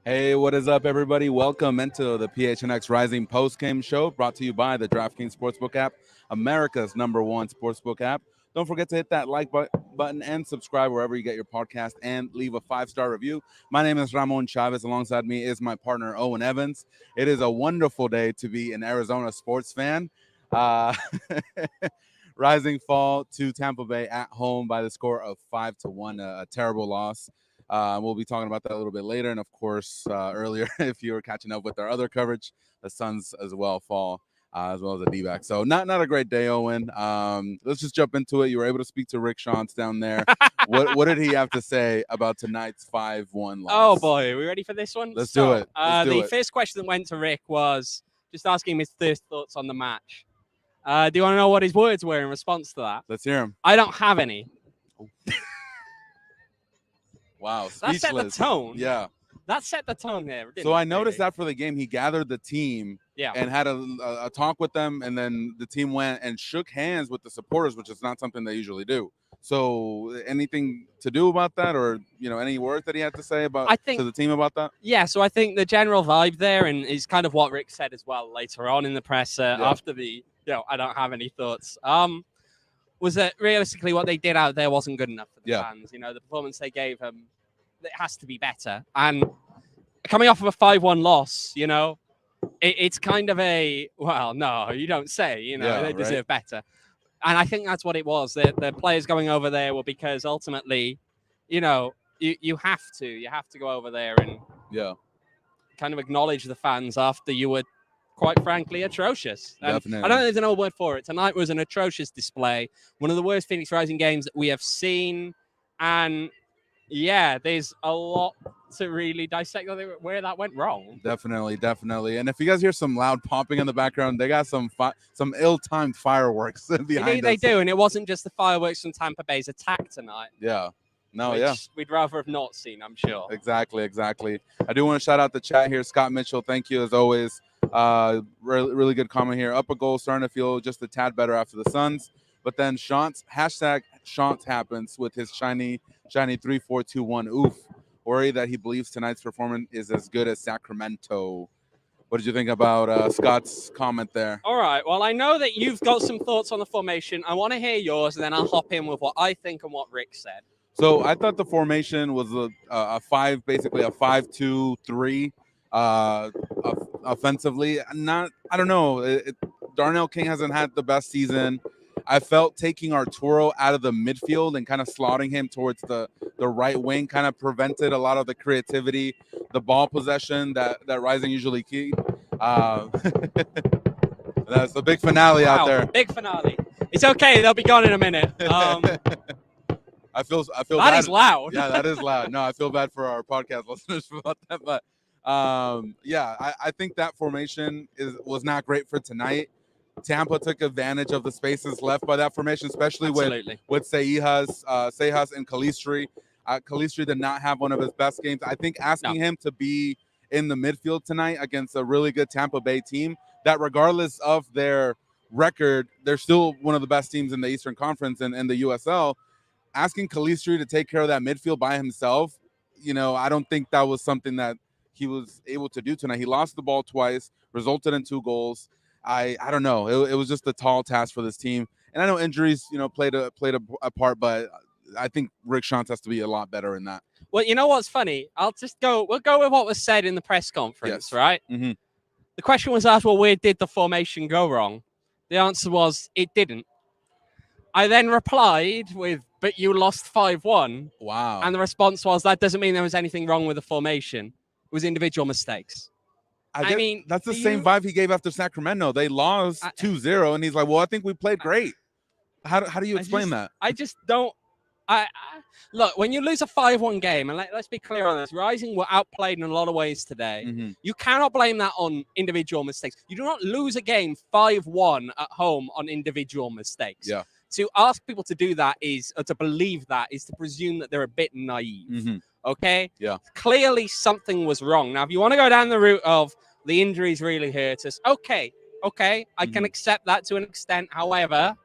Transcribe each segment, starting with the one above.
Hey, what is up, everybody? Welcome into the PHNX Rising Post-Game Show, brought to you by the DraftKings Sportsbook app, America's #1 sportsbook app. Don't forget to hit that like button and subscribe wherever you get your podcast and leave a 5-star review. My name is Ramon Chavez. Alongside me is my partner, Owen Evans. It is a wonderful day to be an Arizona sports fan. Rising fall to Tampa Bay at home by the score of 5-1, a terrible loss. We'll be talking about that a little bit later. And, of course, earlier, if you were catching up with our other coverage, the Suns as well fall, as well as the D-back. So not a great day, Owen. Let's just jump into it. You were able to speak to Rick Shantz down there. What did he have to say about tonight's 5-1 loss? Oh, boy. Are we ready for this one? Let's do it. The first question that went to Rick was just asking him his first thoughts on the match. Do you want to know what his words were in response to that? Let's hear him. I don't have any. Wow, speechless. That set the tone. Yeah. That set the tone there. So I noticed that for the game, he gathered the team and had a talk with them, and then the team went and shook hands with the supporters, which is not something they usually do. So anything to do about that, or any words that he had to say about to the team about that? Yeah, so I think the general vibe there, and is kind of what Rick said as well later on in the press after the I don't have any thoughts. Was that realistically what they did out there wasn't good enough for the fans. The performance they gave them, it has to be better. And coming off of a 5-1 loss, it's kind of no, you don't say, they deserve better. And I think that's what it was. The players going over there were because ultimately, you have to go over there and kind of acknowledge the fans after you were, quite frankly, atrocious. Definitely. I don't think there's an old word for it. Tonight was an atrocious display. One of the worst Phoenix Rising games that we have seen. And, there's a lot to really dissect where that went wrong. Definitely. And if you guys hear some loud popping in the background, they got some ill-timed fireworks behind us. They do, and it wasn't just the fireworks from Tampa Bay's attack tonight. Yeah. We'd rather have not seen, I'm sure. Exactly. I do want to shout out the chat here. Scott Mitchell, thank you as always. Really good comment here. Up a goal, starting to feel just a tad better after the Suns. But then Shantz happens with his shiny 3-4-2-1 oof. Worry that he believes tonight's performance is as good as Sacramento. What did you think about Scott's comment there? All right. Well, I know that you've got some thoughts on the formation. I want to hear yours, and then I'll hop in with what I think and what Rick said. So I thought the formation was basically a 5-2-3. Offensively, I don't know. Darnell King hasn't had the best season. I felt taking Arturo out of the midfield and kind of slotting him towards the right wing kind of prevented a lot of the creativity, the ball possession that Rising usually keep. That's the big finale out there. Big finale. It's okay. They'll be gone in a minute. I feel that bad. Is loud. Yeah, that is loud. No, I feel bad for our podcast listeners about that, but I think that formation was not great for tonight. Tampa took advantage of the spaces left by that formation, especially with Seijas and Calistri. Calistri did not have one of his best games. I think asking him to be in the midfield tonight against a really good Tampa Bay team that, regardless of their record, they're still one of the best teams in the Eastern Conference and in the USL. Asking Calistri to take care of that midfield by himself, I don't think that was something that he was able to do tonight. He lost the ball twice, resulted in 2 goals. I don't know. It was just a tall task for this team. And I know injuries, played a part, but I think Rick Shantz has to be a lot better in that. Well, you know what's funny? We'll go with what was said in the press conference, right? Mm-hmm. The question was asked, well, where did the formation go wrong? The answer was, it didn't. I then replied with, but you lost 5-1. Wow. And the response was, that doesn't mean there was anything wrong with the formation. It was individual mistakes. I mean, that's the same vibe he gave after Sacramento. They lost 2-0, and he's like, well, I think we played great. How do you explain that? I just don't. Look, when you lose a 5-1 game, and let's be clear on this, Rising were outplayed in a lot of ways today. Mm-hmm. You cannot blame that on individual mistakes. You do not lose a game 5-1 at home on individual mistakes. Yeah. To ask people to do that or to believe that is to presume that they're a bit naive. Mm-hmm. Okay? Yeah. Clearly something was wrong. Now, if you want to go down the route of the injuries really hurt us, okay, I can accept that to an extent. However,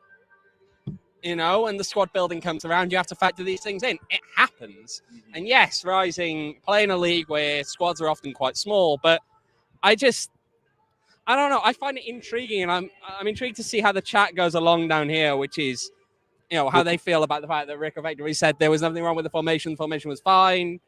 and the squad building comes around, you have to factor these things in. It happens. And yes, Rising play in a league where squads are often quite small, but I don't know. I find it intriguing, and I'm intrigued to see how the chat goes along down here, which is, how they feel about the fact that Rick effectively said there was nothing wrong with the formation. The formation was fine.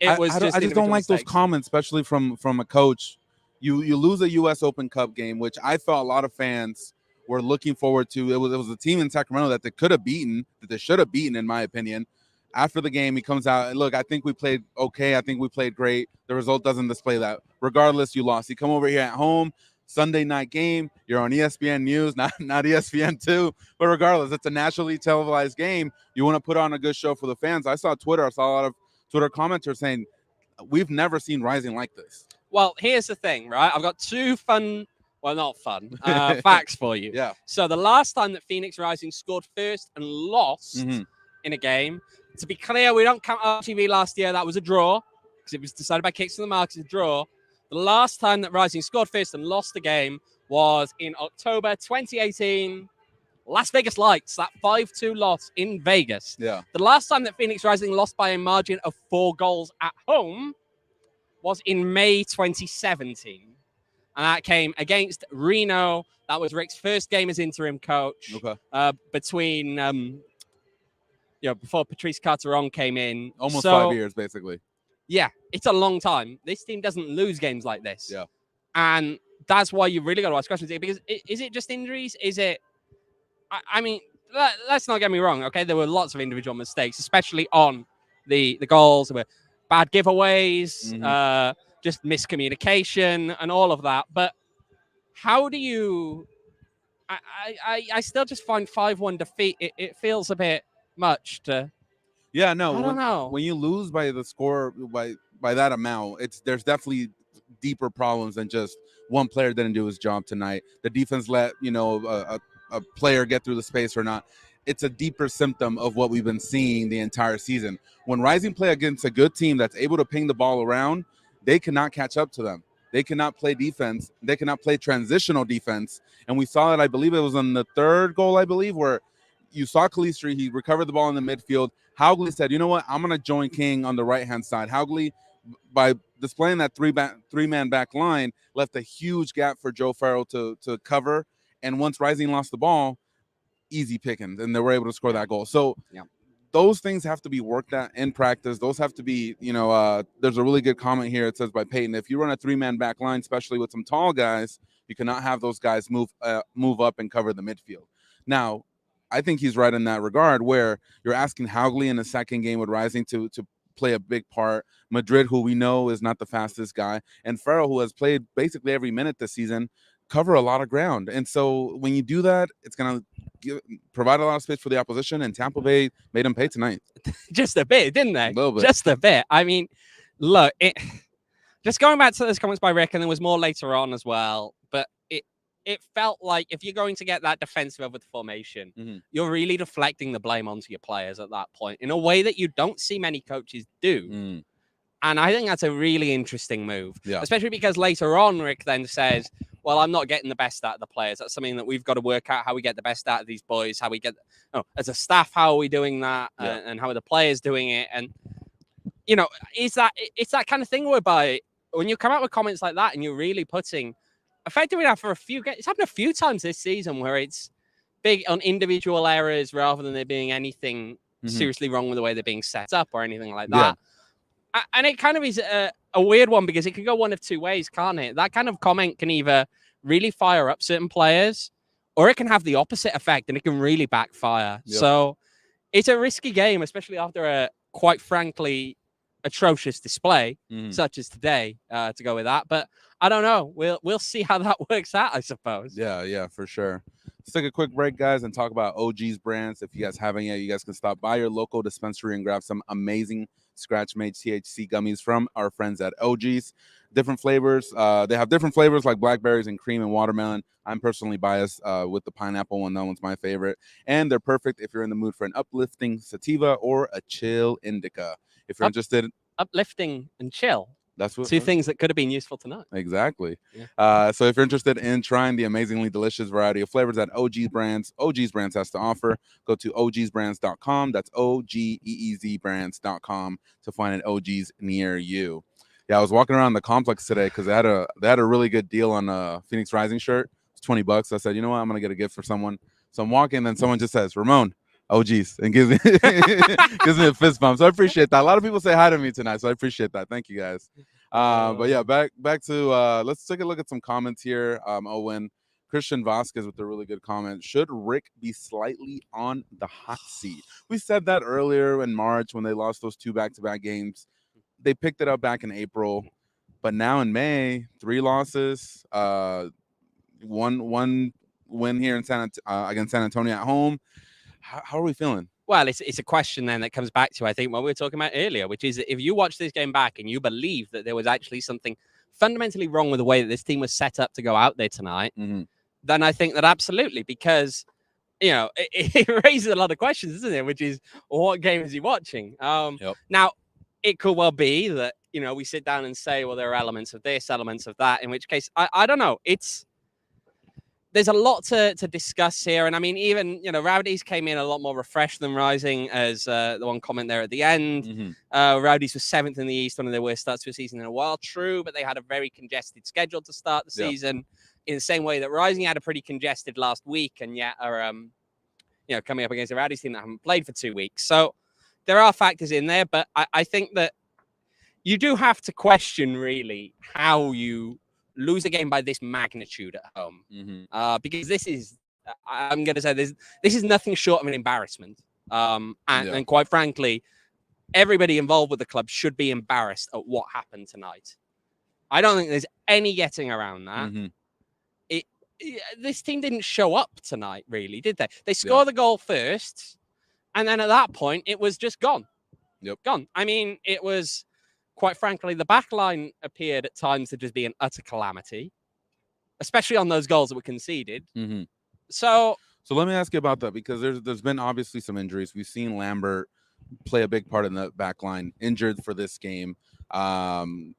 I just don't like those comments, especially from a coach. You lose a U.S. Open Cup game, which I felt a lot of fans were looking forward to. It was a team in Sacramento that they could have beaten, that they should have beaten, in my opinion. After the game, he comes out and, look, I think we played okay. I think we played great. The result doesn't display that. Regardless, you lost. You come over here at home, Sunday night game. You're on ESPN News, not ESPN2. But regardless, it's a nationally televised game. You want to put on a good show for the fans. I saw Twitter. I saw a lot of Twitter commenters saying, we've never seen Rising like this. Well, here's the thing, right? I've got two not fun, facts for you. Yeah. So the last time that Phoenix Rising scored first and lost in a game, to be clear, we don't count RTV last year. That was a draw because it was decided by kicks to the mark. It's a draw. The last time that Rising scored first and lost a game was in October 2018. Las Vegas Lights, that 5-2 loss in Vegas. Yeah. The last time that Phoenix Rising lost by a margin of 4 goals at home was in May 2017. And that came against Reno. That was Rick's first game as interim coach. Okay. Between, before Patrice Carteron came in. Almost 5 years, basically. Yeah, it's a long time. This team doesn't lose games like this. Yeah. And that's why you really got to ask questions here, because is it just injuries? Is it... I mean, let's not get me wrong, okay? There were lots of individual mistakes, especially on the goals. There were bad giveaways, just miscommunication and all of that. But how do you... I still just find 5-1 defeat, it feels a bit much to... Yeah, no. I don't know. When you lose by the score, by that amount, there's definitely deeper problems than just one player didn't do his job tonight. The defense let, a player get through the space or not. It's a deeper symptom of what we've been seeing the entire season. When Rising play against a good team that's able to ping the ball around, they cannot catch up to them. They cannot play defense. They cannot play transitional defense. And we saw that, I believe it was on the third goal, where you saw Calistri. He recovered the ball in the midfield. Haugley said, you know what? I'm going to join King on the right-hand side. Haugley, by displaying that three-man back line, left a huge gap for Joe Farrell to cover. And once Rising lost the ball, easy pickings, and they were able to score that goal. So those things have to be worked at in practice. Those have to be, there's a really good comment here. It says by Peyton, if you run a three-man back line, especially with some tall guys, you cannot have those guys move up and cover the midfield. Now, I think he's right in that regard, where you're asking Haugley in the second game with Rising to play a big part. Madrid, who we know is not the fastest guy, and Farrell, who has played basically every minute this season, cover a lot of ground. And so when you do that, it's going to provide a lot of space for the opposition, and Tampa Bay made them pay tonight. Just a bit, didn't they? A little bit. Just a bit. I mean, look, just going back to those comments by Rick, and there was more later on as well, but it felt like if you're going to get that defensive over the formation, you're really deflecting the blame onto your players at that point in a way that you don't see many coaches do. And I think that's a really interesting move, especially because later on, Rick then says, well, I'm not getting the best out of the players. That's something that we've got to work out, how we get the best out of these boys, how we get, as a staff, how are we doing that, and how are the players doing it? And, it's that kind of thing whereby when you come out with comments like that and you're really putting, effectively now for it's happened a few times this season where it's big on individual errors rather than there being anything seriously wrong with the way they're being set up or anything like that. And it kind of is a weird one because it can go one of two ways, can't it? That kind of comment can either really fire up certain players or it can have the opposite effect and it can really backfire. So it's a risky game, especially after a, quite frankly, atrocious display such as today, to go with that. But I don't know. We'll see how that works out, I suppose. Yeah, for sure. Let's take a quick break, guys, and talk about OG's brands. If you guys haven't yet, you guys can stop by your local dispensary and grab some amazing scratch-made THC gummies from our friends at OG's. Different flavors. They have different flavors like blackberries and cream and watermelon. I'm personally biased with the pineapple one. That one's my favorite. And they're perfect if you're in the mood for an uplifting sativa or a chill indica. If you're interested... Uplifting and chill. That's what. Two things that could have been useful to know. Exactly. Yeah. So if you're interested in trying the amazingly delicious variety of flavors that OG's Brands has to offer, go to ogsbrands.com. That's OGEEZ brands.com to find an OG's near you. Yeah, I was walking around the complex today because they had a really good deal on a Phoenix Rising shirt. It's $20. I said, you know what, I'm gonna get a gift for someone. So I'm walking, and then someone just says, Ramon, OG's, and gives me gives me a fist bump. So I appreciate that. A lot of people say hi to me tonight, so I appreciate that. Thank you guys. But yeah, back to let's take a look at some comments here. Owen, Christian Vasquez with a really good comment. Should Rick be slightly on the hot seat? We said that earlier in March when they lost those 2 back-to-back games. They picked it up back in April, but now in May, 3 losses, one win here in against San Antonio at home. How are we feeling? Well, it's a question then that comes back to, I think, what we were talking about earlier, which is if you watch this game back and you believe that there was actually something fundamentally wrong with the way that this team was set up to go out there tonight, then I think that absolutely, because, you know, it raises a lot of questions, doesn't it? Which is, what game is he watching? Now, it could well be that, you know, we sit down and say, well, there are elements of this, elements of that, in which case, I don't know. There's a lot to discuss here. And I mean, even, you know, Rowdies came in a lot more refreshed than Rising, as the one comment there at the end. Rowdies was 7th in the East, one of their worst starts to a season in a while. True, but they had a very congested schedule to start the season, in the same way that Rising had a pretty congested last week, and yet are, you know, coming up against a Rowdies team that haven't played for 2 weeks. So there are factors in there, but I think that you do have to question, really, how you lose a game by this magnitude at home, because this is, I'm going to say, this is nothing short of an embarrassment. And quite frankly, everybody involved with the club should be embarrassed at what happened tonight. I don't think there's any getting around that. This team didn't show up tonight, really, did they? They scored the goal first, and then at that point, it was just gone. Gone. I mean, it was... Quite frankly, the back line appeared at times to just be an utter calamity, especially on those goals that were conceded. So let me ask you about that, because there's been obviously some injuries. We've seen Lambert play a big part in the back line, injured for this game. Aiden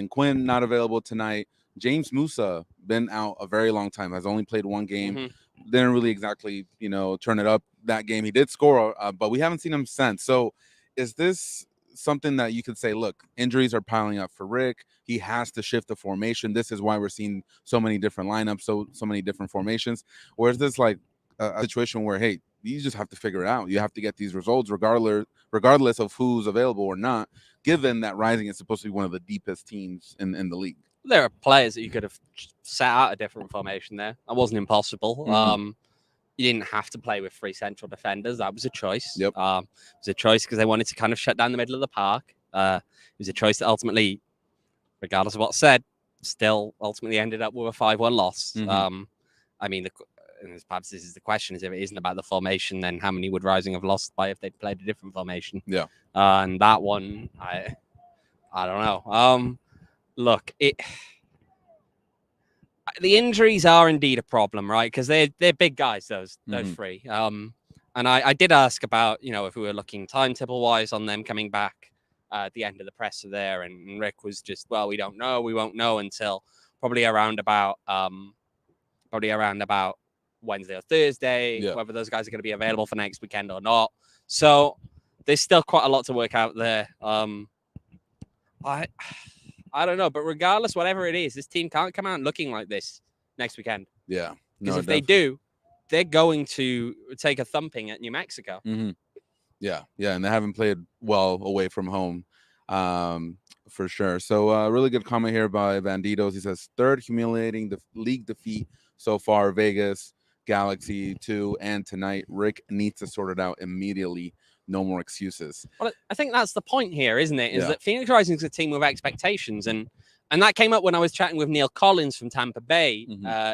Quinn not available tonight. James Musa been out a very long time, has only played 1 game. Didn't really exactly, you know, turn it up that game. He did score, but we haven't seen him since. So is this something that you could say, look, injuries are piling up for Rick, he has to shift the formation, this is why we're seeing so many different lineups, so many different formations? Or is this like a situation where, hey, you just have to figure it out, you have to get these results regardless of who's available or not, given that Rising is supposed to be one of the deepest teams in the league? There are players that you could have set out a different formation there. That wasn't impossible. You didn't have to play with 3 central defenders. That was a choice. It was a choice because they wanted to kind of shut down the middle of the park. It was a choice that ultimately, regardless of what's said, still ultimately ended up with a 5-1 loss. I mean, perhaps this is the question, is if it isn't about the formation, then how many would Rising have lost by if they'd played a different formation? And that one, I don't know. Look, the injuries are indeed a problem, right? Because they're big guys, those 3. And I did ask about, you know, if we were looking timetable wise on them coming back at the end of the presser there, and Rick was just, well, we don't know, we won't know until probably around about Wednesday or Thursday, whether those guys are going to be available for next weekend or not. So there's still quite a lot to work out there. I don't know, but regardless, whatever it is, this team can't come out looking like this next weekend. Because if they do, they're going to take a thumping at New Mexico. Yeah, and they haven't played well away from home, for sure. So really good comment here by Banditos. He says, 3rd humiliating league defeat so far, Vegas, Galaxy 2, and tonight. Rick needs to sort it out immediately. No more excuses. Well, I think that's the point here, isn't it? Is that Phoenix Rising is a team with expectations, and that came up when I was chatting with Neil Collins from Tampa Bay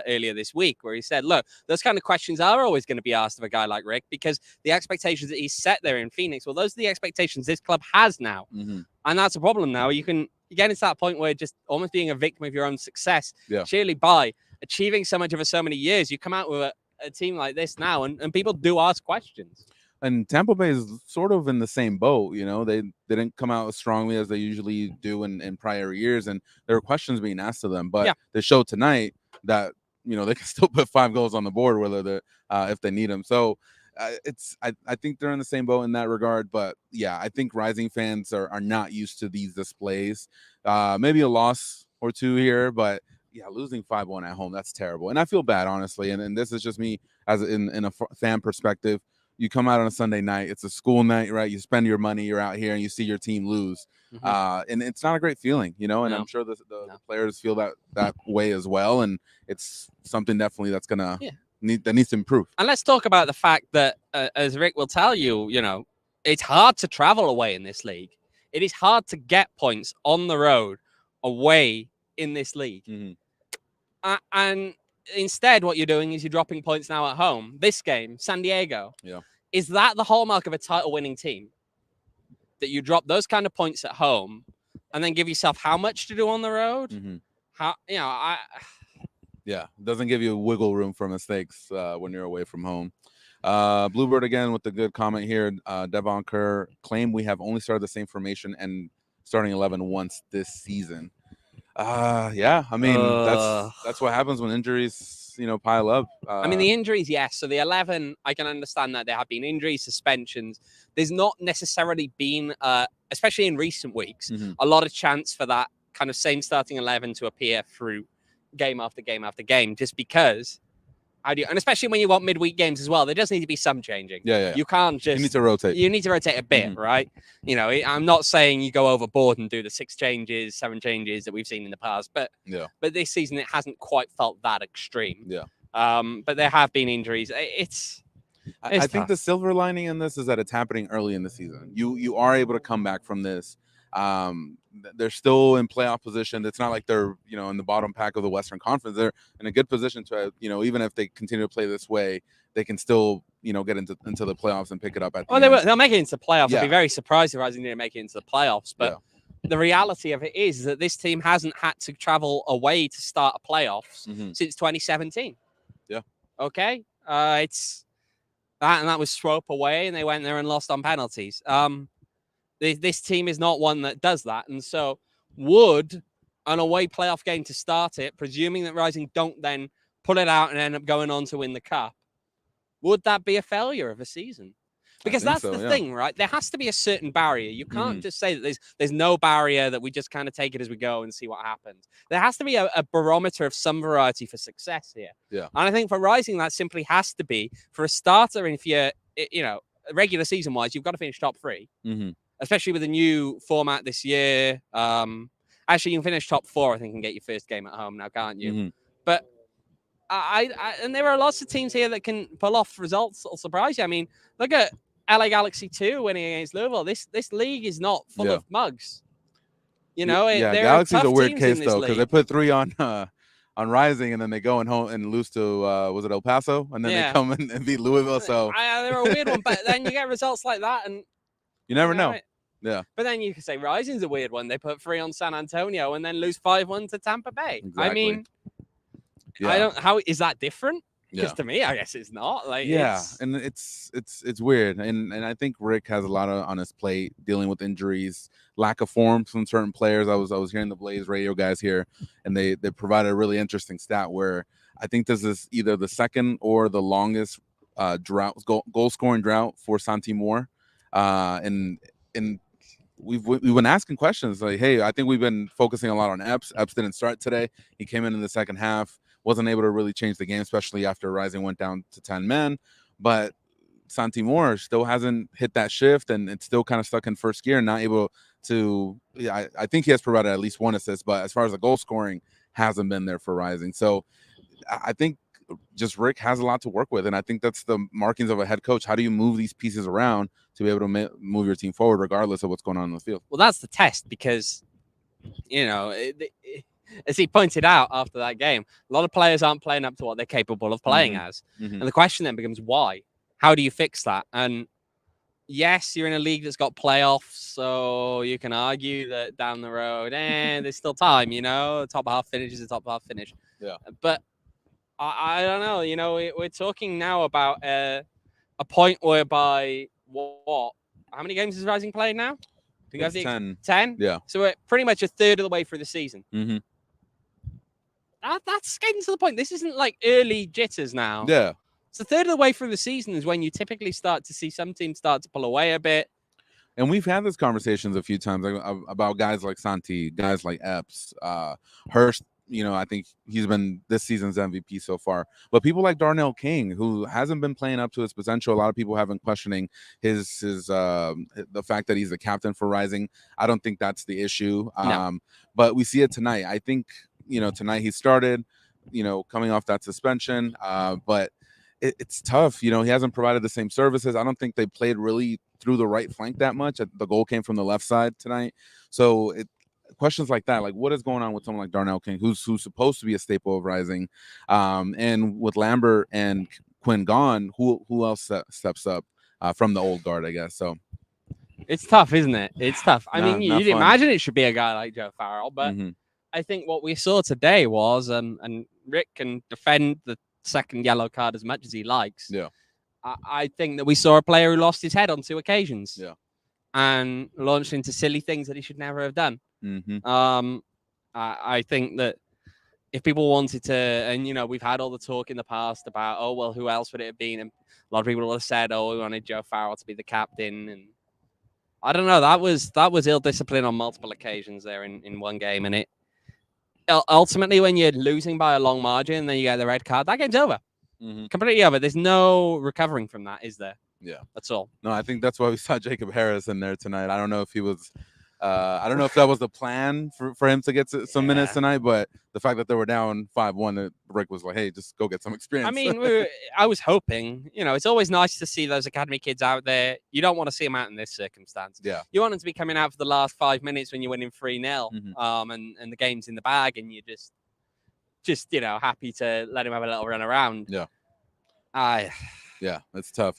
earlier this week, where he said, look, those kind of questions are always going to be asked of a guy like Rick, because the expectations that he's set there in Phoenix, well, those are the expectations this club has now. And that's a problem now. You get into that point where just almost being a victim of your own success, surely by achieving so much over so many years, you come out with a team like this now, and people do ask questions. And Tampa Bay is sort of in the same boat. They didn't come out as strongly as they usually do in prior years, and there were questions being asked of them. But they showed tonight that they can still put 5 goals on the board, whether they if they need them. So I think they're in the same boat in that regard. But yeah, I think Rising fans are not used to these displays. Maybe a loss or two here, but yeah, losing 5-1 at home, that's terrible. And I feel bad, honestly. And this is just me as in a fan perspective. You come out on a Sunday night, it's a school night, right? You spend your money, you're out here, and you see your team lose. And it's not a great feeling, and no. I'm sure the players feel that way as well. And it's something definitely that's gonna needs to improve. And let's talk about the fact that, as Rick will tell you, it's hard to travel away in this league. It is hard to get points on the road away in this league. And instead, what you're doing is you're dropping points now at home. This game, San Diego. Yeah. Is that the hallmark of a title-winning team? That you drop those kind of points at home and then give yourself how much to do on the road? How, Yeah, it doesn't give you wiggle room for mistakes when you're away from home. Bluebird again with the good comment here. Devon Kerr claimed we have only started the same formation and starting 11 once this season. Yeah, I mean that's what happens when injuries pile up. I mean the injuries, yes. So the 11, I can understand that there have been injuries, suspensions. There's not necessarily been, especially in recent weeks, a lot of chance for that kind of same starting 11 to appear through game after game after game, just because. And especially when you want midweek games as well, there does need to be some changing. Yeah. You can't just. You need to rotate. You need to rotate a bit, right? I'm not saying you go overboard and do the 6 changes, 7 changes that we've seen in the past, but this season it hasn't quite felt that extreme. Yeah. But there have been injuries. I think the silver lining in this is that it's happening early in the season. You are able to come back from this. They're still in playoff position. It's not like they're in the bottom pack of the Western Conference. They're in a good position to even if they continue to play this way, they can still get into the playoffs and pick it up at the end. They'll make it into the playoffs. I'd be very surprised if Rising didn't make it into the playoffs. But the reality of it is that this team hasn't had to travel away to start a playoffs since 2017. Yeah. Okay. It's that, and that was Swope away, and they went there and lost on penalties. This team is not one that does that. And so would an away playoff game to start it, presuming that Rising don't then pull it out and end up going on to win the cup, would that be a failure of a season? Because that's the thing, right? There has to be a certain barrier. You can't just say that there's no barrier, that we just kind of take it as we go and see what happens. There has to be a barometer of some variety for success here. Yeah. And I think for Rising, that simply has to be, for a starter, and if you're, regular season-wise, you've got to finish top 3. Especially with the new format this year. Actually, you can finish top 4, I think, and get your first game at home now, can't you? But and there are lots of teams here that can pull off results that'll surprise you. I mean, look at LA Galaxy 2 winning against Louisville. This league is not full of mugs. Galaxy's a weird case though, because they put 3 on Rising, and then they go home and lose to was it El Paso, and then they come in and beat Louisville. So they're a weird one, but then you get results like that, and you never know. Yeah. But then you can say Rising's a weird one. They put 3 on San Antonio and then lose 5-1 to Tampa Bay. Exactly. I mean, how is that different? Because to me, I guess it's not. And it's weird. And I think Rick has a lot on his plate, dealing with injuries, lack of form from certain players. I was hearing the Blaze radio guys here, and they provided a really interesting stat where I think this is either the second or the longest goal scoring drought for Santi Moore. And we've been asking questions like, hey, I think we've been focusing a lot on Epps. Epps didn't start today. He came in the second half, wasn't able to really change the game, especially after Rising went down to 10 men. But Santi Moore still hasn't hit that shift, and it's still kind of stuck in first gear, not able to. I think he has provided at least 1 assist, but as far as the goal scoring, hasn't been there for Rising. So I think just Rick has a lot to work with, and I think that's the markings of a head coach. How do you move these pieces around to be able to move your team forward regardless of what's going on in the field? Well, that's the test, because as he pointed out after that game, a lot of players aren't playing up to what they're capable of playing as. And the question then becomes why? How do you fix that? And yes, you're in a league that's got playoffs, so you can argue that down the road, there's still time, top half finish is a top half finish. Yeah. But I don't know, we're talking now about a point whereby what? How many games is Rising played now? Do you It's have 10. 10? Yeah. So we're pretty much a third of the way through the season. Mm-hmm. That's getting to the point. This isn't like early jitters now. Yeah. It's a third of the way through the season is when you typically start to see some teams start to pull away a bit. And we've had these conversations a few times about guys like Santi, guys like Epps, Hurst. I think he's been this season's MVP so far. But people like Darnell King, who hasn't been playing up to his potential, a lot of people have been questioning the fact that he's the captain for Rising. I don't think that's the issue. No. But we see it tonight. I think tonight he started, coming off that suspension. But it's tough. He hasn't provided the same services. I don't think they played really through the right flank that much. The goal came from the left side tonight. So questions like that, like what is going on with someone like Darnell King, who's supposed to be a staple of Rising, and with Lambert and Quinn gone, who else steps up from the old guard, I guess. So it's tough, isn't it? It's tough. I mean, you'd fun. imagine it should be a guy like Joe Farrell, but I think what we saw today was, and Rick can defend the second yellow card as much as he likes. Yeah. I think that we saw a player who lost his head on 2 occasions. Yeah. And launched into silly things that he should never have done. I think that if people wanted to, and we've had all the talk in the past about, oh well, who else would it have been? And a lot of people have said, oh, we wanted Joe Farrell to be the captain, and I don't know. That was ill discipline on multiple occasions there in one game, and it ultimately when you're losing by a long margin, and then you get the red card, that game's over. Completely over. There's no recovering from that, is there? Yeah, that's all. No, I think that's why we saw Jacob Harris in there tonight. I don't know if he was, I don't know if that was the plan for him to get some minutes tonight, but the fact that they were down 5-1, Rick was like, hey, just go get some experience. I mean, I was hoping, it's always nice to see those academy kids out there. You don't want to see them out in this circumstance. Yeah. You want them to be coming out for the last 5 minutes when you're winning 3-0, and the game's in the bag, and you're just happy to let him have a little run around. Yeah. Yeah, it's tough.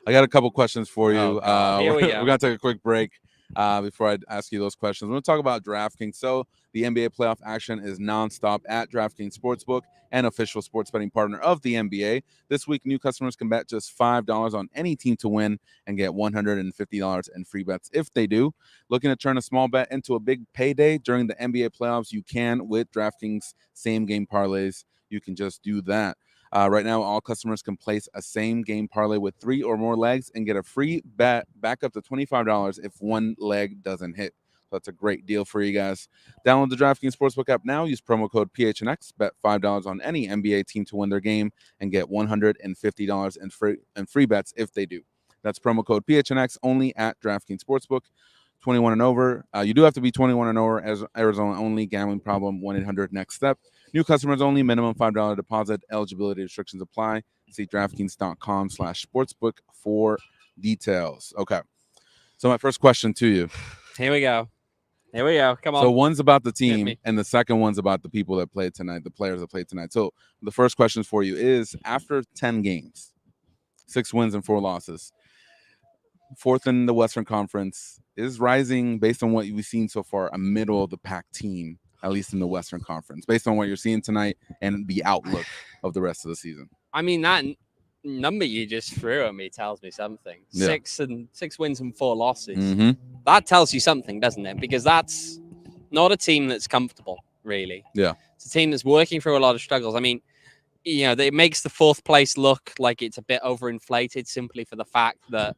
I got a couple questions for you. Here we go. We're going to take a quick break before I ask you those questions. We're going to talk about DraftKings. So the NBA playoff action is nonstop at DraftKings Sportsbook, an official sports betting partner of the NBA. This week, new customers can bet just $5 on any team to win and get $150 in free bets if they do. Looking to turn a small bet into a big payday during the NBA playoffs? You can with DraftKings same-game parlays. You can just do that. Right now, all customers can place a same-game parlay with 3 or more legs and get a free bet back up to $25 if one leg doesn't hit. So that's a great deal for you guys. Download the DraftKings Sportsbook app now. Use promo code PHNX. Bet $5 on any NBA team to win their game and get $150 in free bets if they do. That's promo code PHNX only at DraftKings Sportsbook. 21 and over. You do have to be 21 and over as Arizona only. Gambling problem, 1-800-NEXT-STEP. New customers only. Minimum $5 deposit. Eligibility restrictions apply. See DraftKings.com/sportsbook for details. Okay. So my first question to you. Here we go. Come on. So one's about the team, and the second one's about the people that played tonight, the players that played tonight. So the first question for you is, after 10 games, 6 wins and 4 losses, 4th in the Western Conference, is Rising, based on what we've seen so far, a middle-of-the-pack team, at least in the Western Conference, based on what you're seeing tonight and the outlook of the rest of the season? I mean, that number you just threw at me tells me something. Yeah. 6 wins and 4 losses. That tells you something, doesn't it? Because that's not a team that's comfortable, really. Yeah. It's a team that's working through a lot of struggles. I mean, it makes the 4th place look like it's a bit overinflated simply for the fact that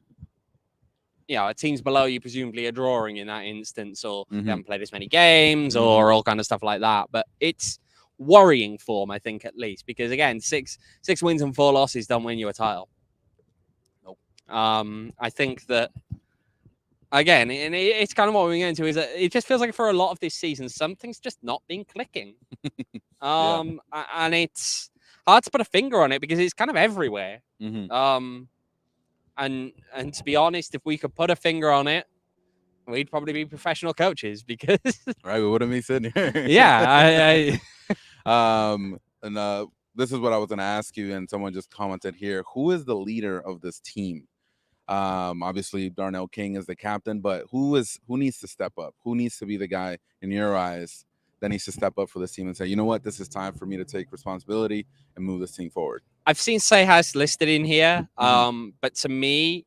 teams below you presumably are drawing in that instance, or they haven't played as many games, or all kind of stuff like that. But it's worrying form, I think, at least, because again, 6 wins and 4 losses don't win you a title. Nope. I think that again, and it's kind of what we're going to is that it just feels like for a lot of this season, something's just not been clicking. And it's hard to put a finger on it because it's kind of everywhere. And to be honest, if we could put a finger on it, we'd probably be professional coaches because right, we wouldn't be sitting here. Yeah. This is what I was going to ask you, and someone just commented here. Who is the leader of this team? Obviously, Darnell King is the captain, but who needs to step up? Who needs to be the guy in your eyes that needs to step up for this team and say, you know what, this is time for me to take responsibility and move this team forward. I've seen Seijas listed in here, but to me,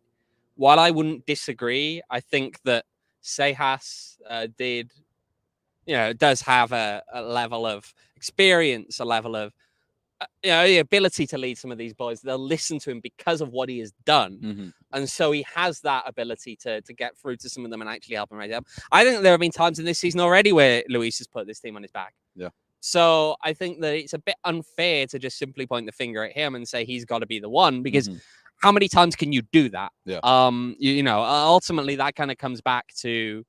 while I wouldn't disagree, I think that Seijas does have a level of experience, a level of the ability to lead some of these boys. They'll listen to him because of what he has done. And so he has that ability to get through to some of them and actually help them raise up. I think there have been times in this season already where Luis has put this team on his back. Yeah. So I think that it's a bit unfair to just simply point the finger at him and say he's got to be the one, because how many times can you do that? Yeah. Ultimately that kind of comes back to,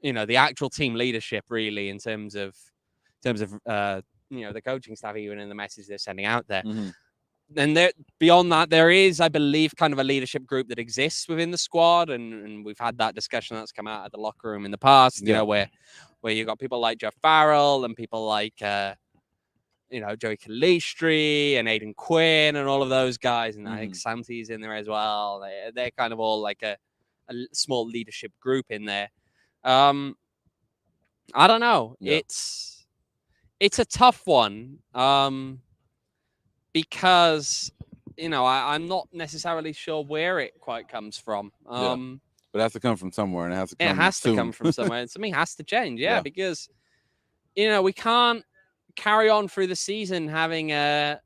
the actual team leadership, really, in terms of the coaching staff, even in the message they're sending out there. And beyond that, there is, I believe, kind of a leadership group that exists within the squad, and we've had that discussion that's come out of the locker room in the past. Where you've got people like Jeff Farrell and people like Joey Calistri and Aidan Quinn and all of those guys, and I think Santi's in there as well. They're kind of all like a small leadership group in there. I don't know. Yeah. It's a tough one. Because, I'm not necessarily sure where it quite comes from. But it has to come from somewhere, and it has to come from somewhere. And something has to change, because, we can't carry on through the season having a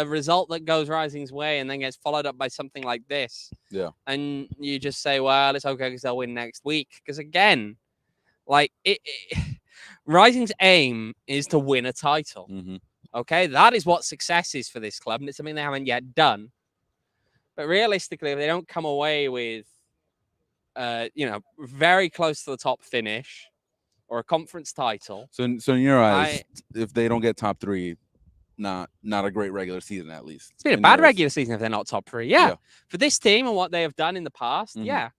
result that goes Rising's way and then gets followed up by something like this. Yeah. And you just say, well, it's okay because they'll win next week. Because, again, Rising's aim is to win a title. Okay, that is what success is for this club, and it's something they haven't yet done. But realistically, if they don't come away with, very close to the top finish or a conference title. So in your eyes, if they don't get top 3, not a great regular season, at least. It's been a bad regular season if they're not top 3. Yeah. For this team and what they have done in the past, yeah.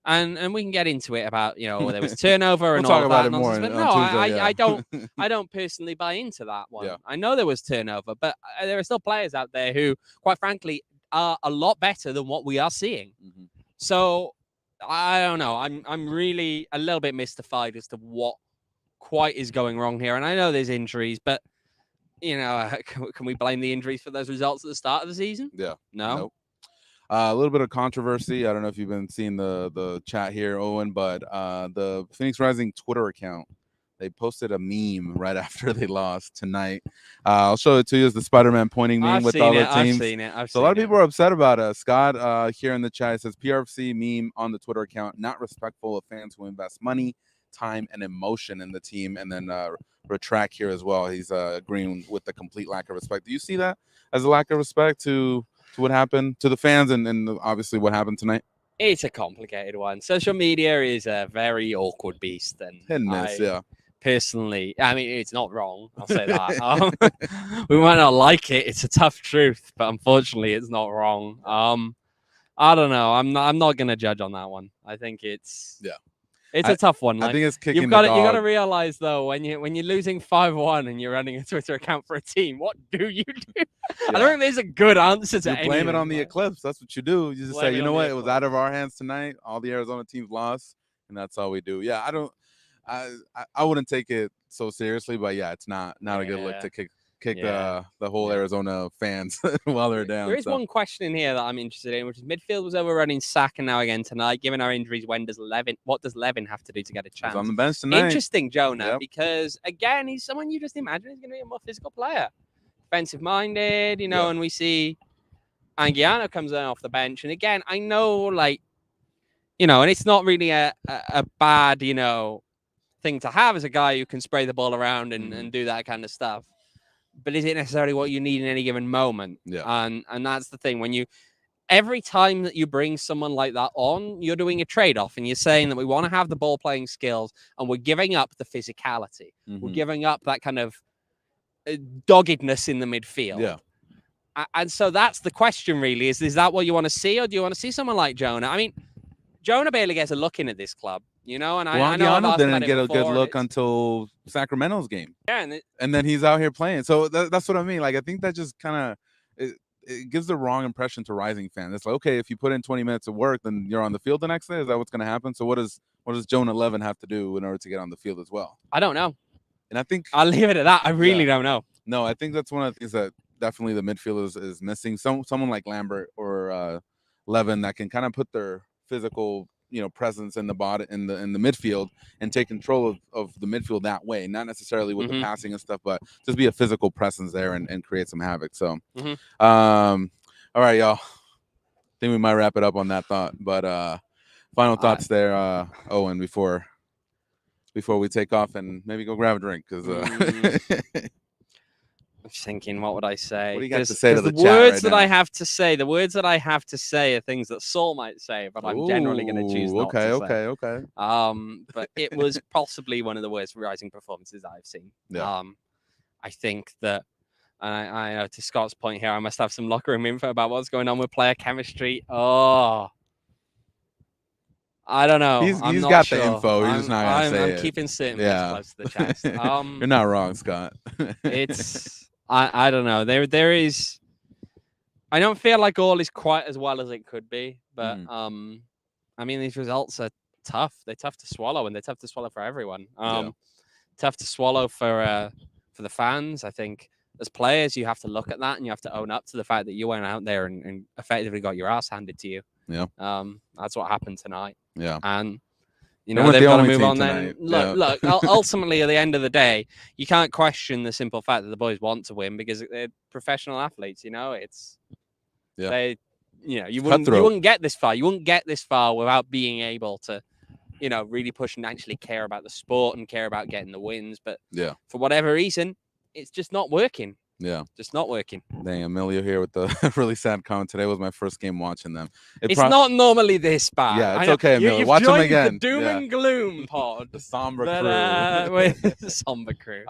And we can get into it about, there was turnover and we'll all talk about that it more. But no, Tuesday, I don't personally buy into that one. Yeah. I know there was turnover, but there are still players out there who, quite frankly, are a lot better than what we are seeing. So I don't know. I'm really a little bit mystified as to what quite is going wrong here. And I know there's injuries, but can we blame the injuries for those results at the start of the season? Yeah. No. Nope. A little bit of controversy. I don't know if you've been seeing the chat here, Owen, but the Phoenix Rising Twitter account, they posted a meme right after they lost tonight. I'll show it to you as the Spider-Man pointing meme with all the teams. I've seen it. So a lot of people are upset about it. Scott here in the chat says PRFC meme on the Twitter account, not respectful of fans who invest money, time, and emotion in the team. And then Retract here as well. He's agreeing with the complete lack of respect. Do you see that as a lack of respect to what happened to the fans and obviously what happened tonight? It's a complicated one. Social media is a very awkward beast, and hit and miss, yeah. Personally, I mean, it's not wrong. I'll say that. We might not like it. It's a tough truth, but unfortunately, it's not wrong. I don't know. I'm not gonna judge on that one. I think it's a tough one. I think it's kicking. You got to realize though, when you're losing 5-1 and you're running a Twitter account for a team, what do you do? Yeah. I don't think there's a good answer to you blame it on the eclipse. That's what you do. You just say, you know what, it was out of our hands tonight. All the Arizona teams lost, and that's all we do. Yeah, I wouldn't take it so seriously, but yeah, it's not a good look to kick the whole Arizona fans while they're down. There is one question in here that I'm interested in, which is midfield was overrunning Saka now again tonight. Given our injuries, what does Levin have to do to get a chance? He's on the bench tonight. Interesting, Jonah, because again, he's someone you just imagine is going to be a more physical player, defensive minded, and we see Anguiano comes in off the bench, and again, I know, and it's not really a bad, thing to have as a guy who can spray the ball around and do that kind of stuff. But is it necessarily what you need in any given moment? Yeah. And that's the thing. Every time that you bring someone like that on, you're doing a trade-off, and you're saying that we want to have the ball playing skills, and we're giving up the physicality. We're giving up that kind of doggedness in the midfield. Yeah. And so that's the question, really, is that what you want to see, or do you want to see someone like Jonah? I mean, Jonah barely gets a look in at this club, and I know I've didn't get a good look until Sacramento's game. Yeah, and then he's out here playing. So that's what I mean. I think that just kind of it gives the wrong impression to Rising fans. It's like, okay, if you put in 20 minutes of work, then you're on the field the next day. Is that what's going to happen? So what does Jonah Levin have to do in order to get on the field as well? I don't know. And I think I'll leave it at that. I really don't know. No, I think that's one of the things that definitely the midfield is missing. Someone like Lambert or Levin that can kind of put their physical, presence in the midfield and take control of the midfield that way, not necessarily with the passing and stuff, but just be a physical presence there and create some havoc. So, all right, y'all. I think we might wrap it up on that thought. But final thoughts there, Owen, before we take off and maybe go grab a drink because. I'm just thinking, what would I say? What do you got to say to the words chat that right I now? have to say, the words that I have to say are things that Saul might say, but I'm generally going to choose not to say. Okay. But it was possibly one of the worst Rising performances I've seen. Yeah. I think that, and I know to Scott's point here, I must have some locker room info about what's going on with player chemistry. Oh, I don't know. He's not got sure. the info. He's just not gonna say I'm it. keeping certain bits close to the chest. You're not wrong, Scott. It's I don't know. There is. I don't feel like all is quite as well as it could be, but I mean these results are tough. They're tough to swallow, and they're tough to swallow for everyone. Tough to swallow for the fans. I think as players you have to look at that and you have to own up to the fact that you went out there and effectively got your ass handed to you. Yeah. That's what happened tonight. Yeah. And they've got to move on then. Look, ultimately, at the end of the day, you can't question the simple fact that the boys want to win because they're professional athletes. It's you wouldn't get this far. You wouldn't get this far without being able to, really push and actually care about the sport and care about getting the wins. But for whatever reason, it's just not working. Yeah. Just not working. Dang, Emilio here with the really sad comment. Today was my first game watching them. It's not normally this bad. Yeah, it's okay, Emilio. You've Watch them joined again. The doom and gloom pod. The somber crew. The somber crew.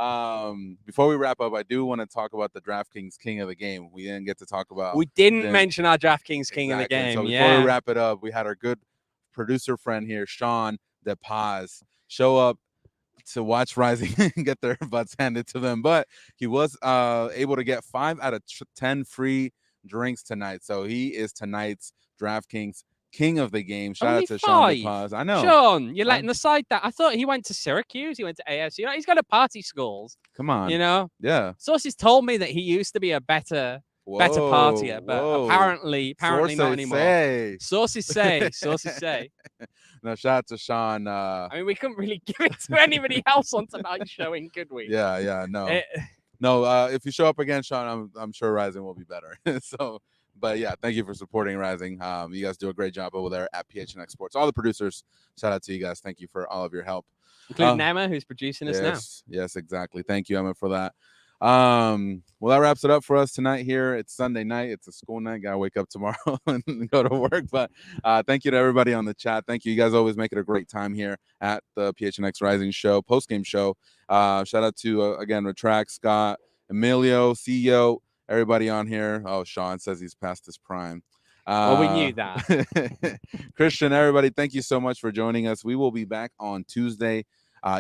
Before we wrap up, I do want to talk about the DraftKings King of the Game. We didn't get to talk about. We didn't mention our DraftKings King of the Game. So before we wrap it up, we had our good producer friend here, Sean DePaz, show up to watch Rising and get their butts handed to them, but he was able to get 5 out of 10 free drinks tonight. So he is tonight's DraftKings King of the Game. Shout out to Sean DePaz. I know, Sean, you're letting aside that. I thought he went to Syracuse. He went to ASU. He's got a party schools. Come on, Yeah. Sources told me that he used to be a better partier, but apparently not anymore. Sources say. No, shout out to Sean. I mean, we couldn't really give it to anybody else on tonight's showing, could we? Yeah, no. If you show up again, Sean, I'm sure Rising will be better. But yeah, thank you for supporting Rising. You guys do a great job over there at PHNX Sports. All the producers, shout out to you guys. Thank you for all of your help. Including Emma, who's producing us now. Yes, exactly. Thank you, Emma, for that. Well, that wraps it up for us tonight here. It's Sunday night. It's a school night. Gotta wake up tomorrow and go to work. But thank you to everybody on the chat. Thank you. You guys always make it a great time here at the PHNX Rising show, post-game show. Shout out to, again, Retract, Scott, Emilio, CEO, everybody on here. Oh, Sean says he's past his prime. Well, we knew that. Christian, everybody, thank you so much for joining us. We will be back on Tuesday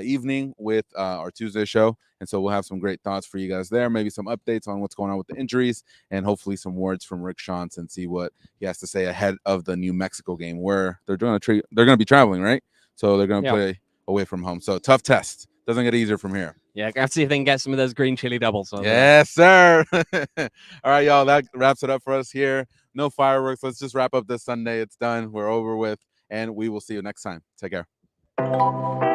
evening with our Tuesday show. And so we'll have some great thoughts for you guys there, maybe some updates on what's going on with the injuries, and hopefully some words from Rick Shantz and see what he has to say ahead of the New Mexico game where they're going to be traveling, right? So they're going to play away from home. So tough test. Doesn't get easier from here. Yeah, I have to see if they can get some of those green chili doubles. Yes, sir. All right, y'all, that wraps it up for us here. No fireworks. Let's just wrap up this Sunday. It's done. We're over with, and we will see you next time. Take care.